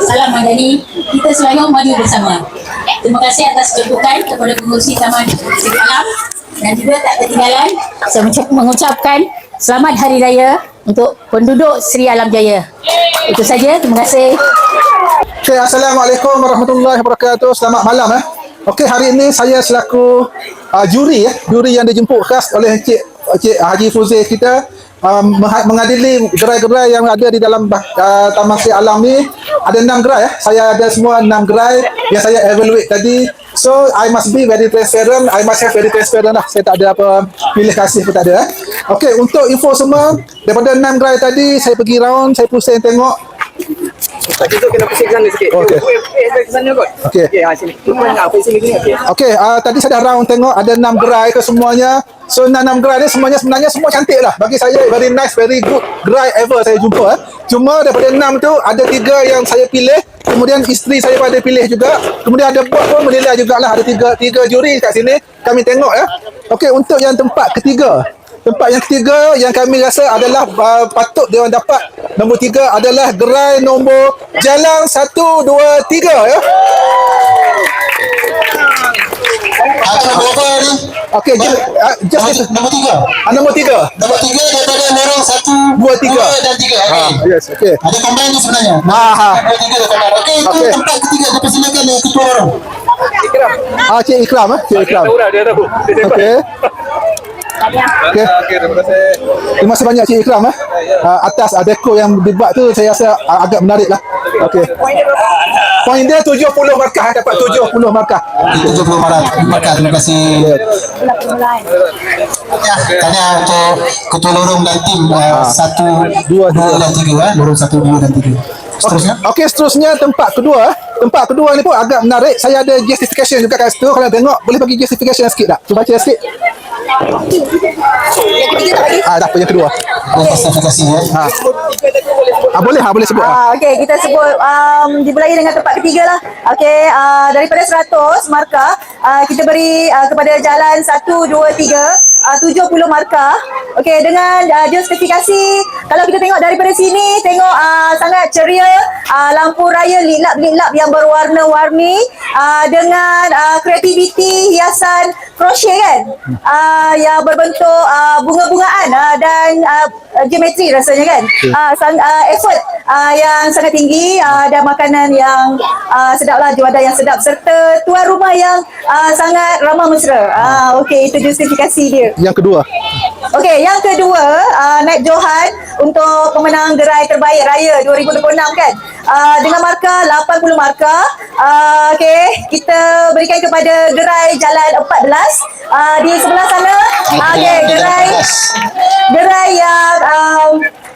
Salam Madani. Kita selalu maju bersama. Terima kasih atas kedudukan kepada pengurusi Taman Seri Alam dan juga tak ketinggalan saya mengucapkan selamat Hari Raya untuk penduduk Seri Alam Jaya. Itu saja. Terima kasih. Okay, Assalamualaikum warahmatullahi wabarakatuh. Selamat malam. Okey, hari ini saya selaku juri yang dijemput khas oleh Encik Haji Fuzil kita mengadili gerai-gerai yang ada di dalam Taman Seri Alam ni. Ada 6 gerai Saya ada semua 6 gerai yang saya evaluate tadi. So I must be very transparent. I must have very transparent lah. Saya tak ada apa pilih kasih pun tak ada. Okey, untuk info semua, daripada 6 gerai tadi saya pergi round, saya pusing tengok. Tak kita kena pusing ke sana sikit. Okey. Ke sana kot. Okey. Okey, sini. Pusing sini. Okey, tadi saya dah round tengok ada 6 gerai ke semuanya. So 6 gerai ni sebenarnya semua cantik lah. Bagi saya very nice, very good gerai ever saya jumpa. Cuma daripada 6 tu ada 3 yang saya pilih. Kemudian isteri saya pun ada pilih juga. Kemudian ada bos pun menilai jugalah. Ada 3 juri kat sini. Kami tengok Okey, untuk yang tempat ketiga yang kami rasa adalah patut dia orang dapat. Nombor 3 adalah gerai nombor Jalan 1, 2, 3 Berapa ni? Okey, just Nombor 3. nombor 3. Nombor 3 daripada lorong 1, 2, 3. 2 dan 3. Okey. Yes, okey. Ada combine ni sebenarnya. Nombor 3 dah combine. Okey, itu Okey. tempat ketiga. Dipersilakan ketua lorong. Cik Ikram Cik Ikram. Dia tahu. Okey. Okey. Terima kasih. Terima kasih banyak Cik Ikram atas dekor yang dibuat tu, saya rasa agak menarik lah. Okey. Poin dia 70 markah, dapat 70 markah. 70 markah. Terima kasih. Ya, tanya untuk ketua lorong dan tim 1, 2 dan 3. Lorong 1, 2 dan 3. Seterusnya. Okey, seterusnya tempat kedua. Tempat kedua ni pun agak menarik. Saya ada justification juga kat situ. Kalau tengok, boleh bagi justification sikit tak? Cuba baca sikit. Tak apa, yang kedua. Justifikasi Boleh sebut. Okey, kita sebut dimulai dengan tempat ketiga lah. Okey, daripada 100 markah, kita beri kepada Jalan 1, 2, 3 70 markah. Okey, dengan justifikasi, kalau kita tengok daripada sini, tengok sangat ceria, lampu raya liklap yang berwarna-warni, dengan kreativiti hiasan crochet kan, yang berbentuk bunga-bungaan dan geometri rasanya kan. Effort yang sangat tinggi, dan makanan yang sedap lah, juadah yang sedap, serta tuan rumah yang sangat ramah mesra. Okey, itu justifikasi dia. Yang kedua. Okey, yang kedua, naib Johan untuk pemenang gerai terbaik raya 2026 kan. Dengan markah 80 markah. Okey, kita berikan kepada gerai Jalan 14 di sebelah sana. Okey, gerai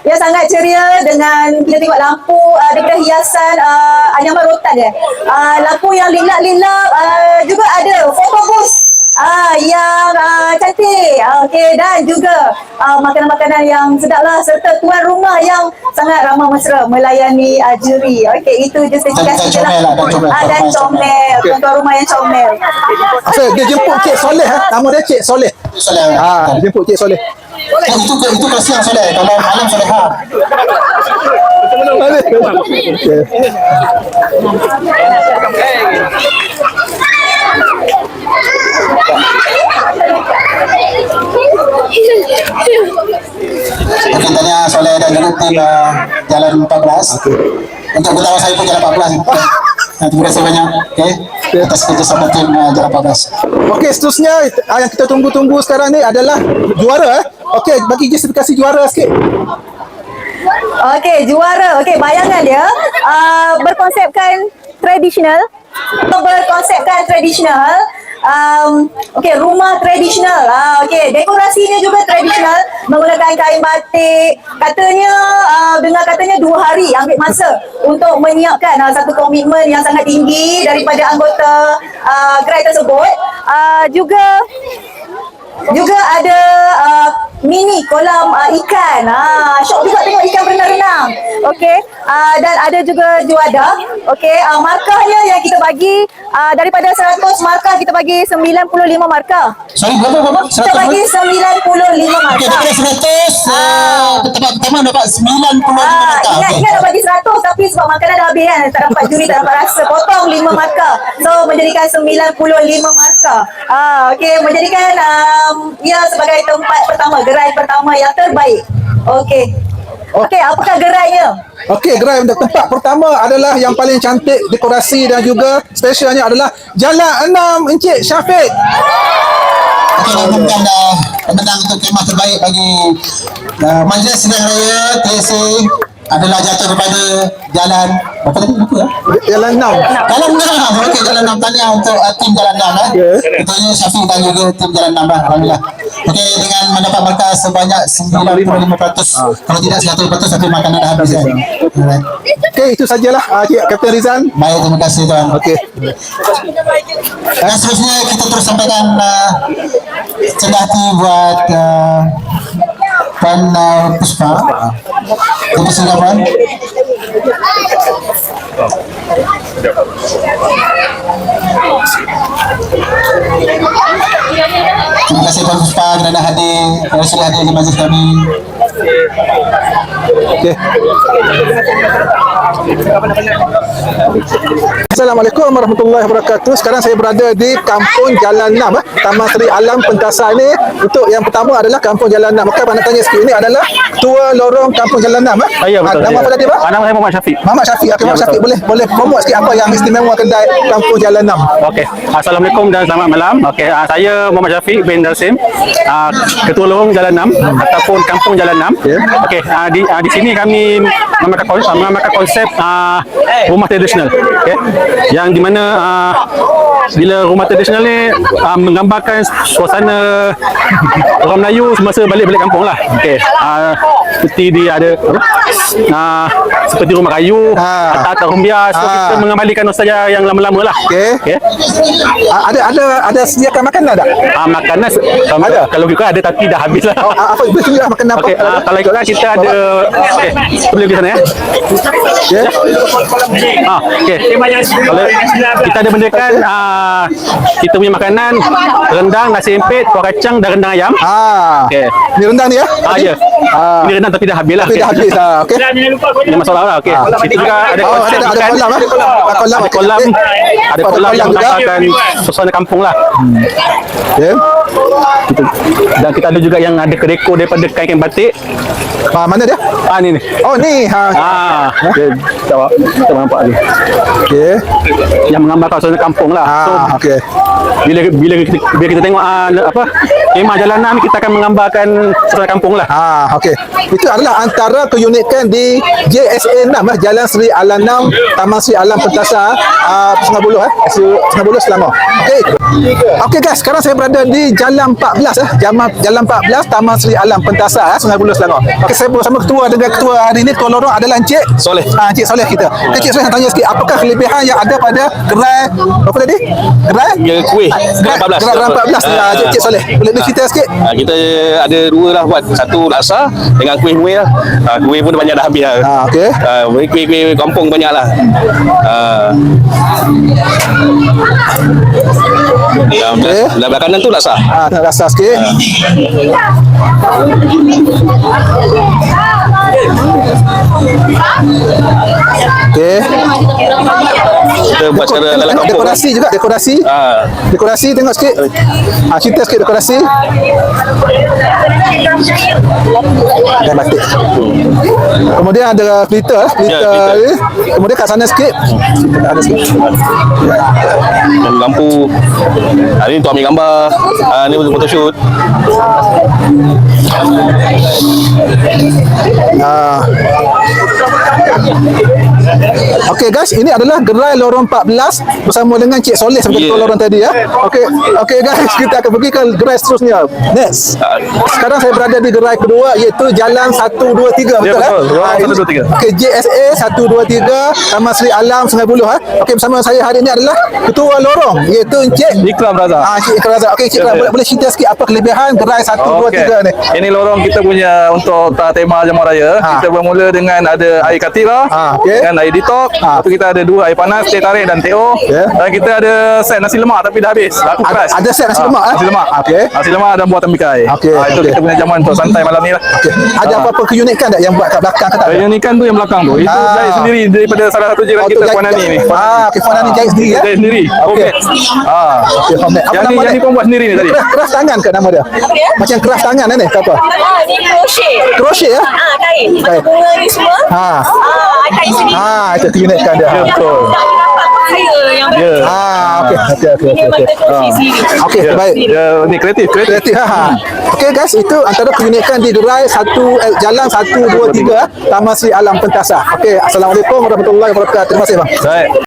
yang sangat ceria dengan kita tengok lampu daripada hiasan anyaman rotan dia. Lampu yang liklap-liklap, juga ada photo booth yang cantik. Okey, dan juga makanan-makanan yang sedap lah, serta tuan rumah yang sangat ramah mesra melayani juri. Okey, itu justifikasi dia lah. Dan comel, tuan rumah yang comel. Dia jemput Cik Soleh. Nama dia Cik Soleh. Dia jemput Cik Soleh. Itu kasihan Soleh. Kalau malam Soleha. Okey. Okey, tanya Soleh dan juga tim Jalan 14. Untuk bersama saya pun Jalan 14. Terima kasih banyak atas kerjasama tim Jalan 14. Okey, seterusnya yang kita tunggu-tunggu sekarang ni adalah juara. Okey, bagi justifikasi juara sikit. Okey, juara. Okey, bayangan dia berkonsepkan tradisional. Okey, rumah tradisional. Okey, dekorasinya juga tradisional, menggunakan kain batik. Katanya dengar katanya 2 hari ambil masa untuk menyiapkan, satu komitmen yang sangat tinggi daripada anggota gerai tersebut. Juga ada mini kolam ikan. Syok juga tengok ikan berenang-renang. Okey. dan ada juga juada. Okey, markahnya yang kita bagi daripada 100 markah kita bagi 95 markah. Sorry, berapa? Kita bagi 95 Okey, markah. daripada 100, tempat pertama dapat 95 markah. Ingat nak bagi 100 tapi sebab makanan dah habis kan, tak dapat juri, tak dapat rasa, potong 5 markah. So menjadikan 95 markah. Okey, menjadikan ia sebagai tempat pertama, gerai pertama yang terbaik. Okey. Okey, apakah gerainya? Okey, gerai untuk tempat pertama adalah yang paling cantik, dekorasi dan juga spesialnya adalah Jalan 6 Encik Syafiq. Okey, umumkan pemenang untuk kemah terbaik bagi Majlis Sidang Raya TSA adalah jatuh kepada Jalan apa tadi? Lupa ya? Jalan 6. Jalan 6. Okey, Jalan 6. Tahniah untuk tim Jalan 6 Contohnya Syafiq dan juga tim Jalan 6 Alhamdulillah. Okey, dengan mendapat markah sebanyak 95%. Kalau tidak 100% tapi makanan dah habis kan. Alright. Okey, itu sajalah Cik Kapten Rizal. Baik, terima kasih tuan. Okey. Dan seterusnya kita terus sampaikan cendah hati buat Puan Puspa. Terima kasih Puan. Terima kasih Puan Puspa kerana sudah hadir di majlis kami. Okey. Assalamualaikum warahmatullahi wabarakatuh. Sekarang saya berada di Kampung Jalan 6, Taman Seri Alam Pentasar ini. Untuk yang pertama adalah Kampung Jalan 6. Maka nak tanya sikit, ini adalah Ketua Lorong Kampung Jalan 6. Ya, betul. Nama apa tadi, Pak? Nama saya Muhammad Syafiq. Muhammad Syafiq. Okay, Muhammad Syafiq, boleh promote sikit apa yang istimewa kedai Kampung Jalan 6? Okey. Assalamualaikum dan selamat malam. Okey, saya Muhammad Syafiq bin Darsim, Ketua Lorong Jalan 6 ataupun Kampung Jalan 6. Okey, di sini kami memakai konsep rumah tradisional. Okey. Yang di mana bila rumah tradisional ni menggambarkan suasana orang Melayu semasa balik-balik kampung lah. Okey. Seperti dia ada seperti rumah kayu, atap rumbia. So kita mengembalikan nostalgia yang lama-lama lah. Okey. Okey. Ada sediakan makanan tak? Makanan Ada? kalau ikut ada tapi dah habis lah. Apa itu sediakan makanan apa? Okey, kalau ikutkan kita ada okey, boleh pergi sana ya. Okey. Okey. Kalau kita ada benarkan kita punya makanan rendang, nasi empit, kuah kacang dan rendang ayam. Okey. Ni rendang ni ya? Ya. Ini rendang tapi dah habis lah. Tapi dah habis lah. Okey. Ini masalah lah. Okey. Kita juga ada konsep ada makan. kolam Ada kolam yang juga. menggambarkan suasana kampung lah. Okey. Dan kita ada juga yang ada kedekor daripada kain batik. Mana dia? Ni. Oh ni. Kita nampak ni. Okey. Yang menggambarkan suasana kampung lah. So, Okey. bila kita tengok kemah Jalan 6 kita akan menggambarkan suasana kampung lah. Okey. Itu adalah antara keunikan di JSA 6 Jalan Seri Alam 6 Taman Seri Alam Pentasar Sungai Buloh Sungai Buloh Selangor. Okey. Okey guys, sekarang saya berada di Jalan 14 Jalan 14 Taman Seri Alam Pentasar Sungai Buloh Selangor. Okey, saya bersama ketua hari ini, Ketua Lorong adalah Encik Soleh. Encik Soleh kita. Encik Soleh, tanya sikit apakah kelebihan yang ada pada gerai apa tadi? Gerai Kuih Gerai 14 Encik Soleh. Boleh cerita sikit? Kita ada dua lah buat. Satu laksa dengan kuih muih lah. Kuih pun banyak dah habis lah. Okey. Kuih kampung banyak lah. Dalam kanan tu laksa. Nak rasa sikit. Okey. Kita buat secara dalam Tengok kampung. dekorasi juga, dekorasi. Dekorasi tengok sikit. Cerita sikit dekorasi. Dan batik. Kemudian ada filter ni. Kemudian kat sana sikit. Ada sikit. Dan lampu. Ini untuk ambil gambar. Ini untuk photoshoot. Okey. Okey guys, ini adalah gerai lorong 14 bersama dengan Cik Soleh sebagai ketua lorong tadi ya. Okey guys, kita akan pergi ke gerai seterusnya. Next. Sekarang saya berada di gerai kedua iaitu Jalan 123 betul betul. Lorong 123. Okey, JSA 123 Taman Seri Alam Sungai Buloh Okey, bersama saya hari ini adalah ketua lorong iaitu Encik Ikram Razak. Cik Ikram Razak. Okey, Cik Ikram, boleh cerita sikit apa kelebihan gerai 123 ni? Ini lorong kita punya untuk tema Jamuan Raya. Kita bermula dengan ada air katira, okey. dengan air detox. Lepas tu kita ada 2 air panas, teh tarik dan teh o. Dan kita ada set nasi lemak tapi dah habis. Laku keras. Ada set nasi lemak Nasi lemak. Okey. Nasi lemak dan buah tembikai. Okey, Itu okey. kita punya jamuan untuk santai malam ni lah. Okey. Ada apa-apa keunikan tak yang buat kat belakang ke tak? Keunikan tu yang belakang tu. Itu jahit sendiri daripada salah satu jiran kita, Puan Nani ni. Okey, Puan Nani jahit sendiri ya. Jahit sendiri. Okey. Okey, Okey, Yang ni pun buat sendiri ni tadi. Keras tangan ke nama dia? Macam keras tangan ni ke apa? Ni crochet. Crochet ya? Kain. Kain. Bunga ni semua. Kain sendiri. Itu keunikan dia. Betul. Yang Ya. Okey, baik. Ni kreatif. Kreatif Okey guys, itu antara keunikan di gerai Jalan 123 Taman Seri Alam Pentasah. Okey, assalamualaikum warahmatullahi wabarakatuh. Terima kasih bang. Baik.